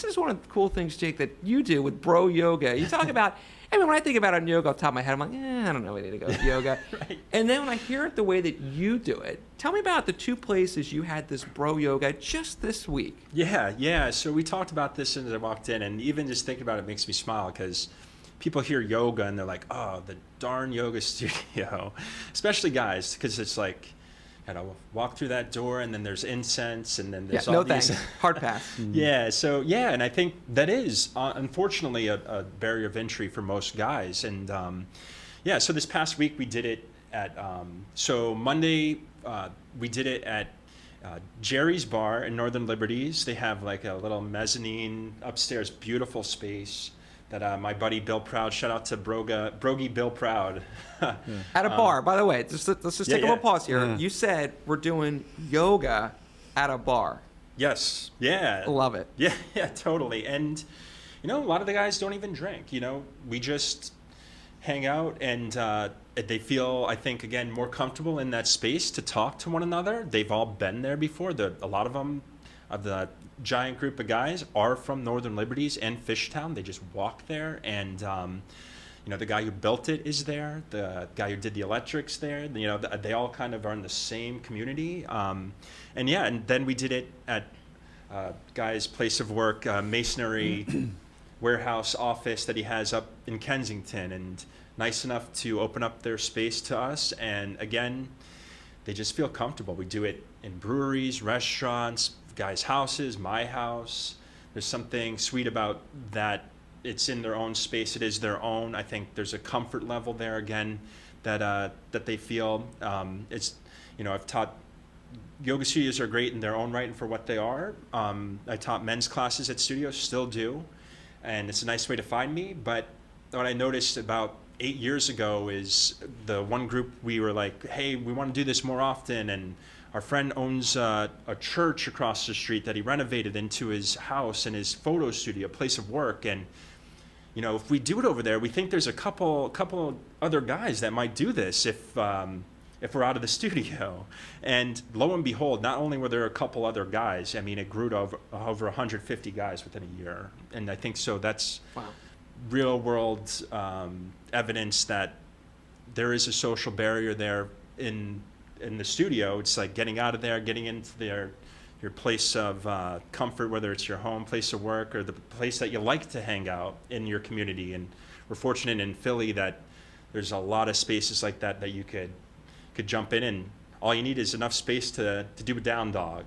This is one of the cool things, Jake, that you do with bro yoga. You talk about, I mean, when I think about it on yoga off the top of my head, I'm like, I don't know, we need to go to yoga. Right. And then when I hear it the way that you do it, tell me about the two places you had this bro yoga just this week. Yeah. So we talked about this as I walked in, and even just thinking about it makes me smile because people hear yoga and they're like, oh, the darn yoga studio, especially guys, because it's like, you know, walk through that door and then there's incense and then there's all no these. thanks. Hard pass. And I think that is unfortunately a barrier of entry for most guys. And so this past week we did it at, so Monday we did it at Jerry's Bar in Northern Liberties. They have like a little mezzanine upstairs, beautiful space that my buddy Bill Proud, shout out to Brogi Bill Proud. At a bar, by the way, let's just take a little pause here. Yeah. You said we're doing yoga at a bar. Yes, yeah. Love it. Yeah, totally. And, you know, a lot of the guys don't even drink, you know. We just hang out and they feel, I think, again, more comfortable in that space to talk to one another. They've all been there before. A lot of them, of the giant group of guys, are from Northern Liberties and Fishtown. They just walk there, and you know, the guy who built it is there. The guy who did the electrics there. You know, they all kind of are in the same community. And then we did it at guy's place of work, masonry warehouse office that he has up in Kensington, and nice enough to open up their space to us. And again, they just feel comfortable. We do it in breweries, restaurants, guys' houses, my house. There's something sweet about that. It's in their own space. It is their own. I think there's a comfort level there again that they feel. It's, you know, I've taught yoga studios are great in their own right and for what they are. I taught men's classes at studios, still do, and it's a nice way to find me. But what I noticed about 8 years ago is the one group, we were like, hey, we want to do this more often, and our friend owns a church across the street that he renovated into his house and his photo studio, place of work. And, you know, if we do it over there, we think there's a couple other guys that might do this if we're out of the studio. And lo and behold, not only were there a couple other guys, I mean, it grew to over 150 guys within a year. And I think so that's real world evidence that there is a social barrier there in the studio. It's like getting out of there, getting into your place of comfort, whether it's your home, place of work, or the place that you like to hang out in your community. And we're fortunate in Philly that there's a lot of spaces like that you could jump in, and all you need is enough space to do a down dog.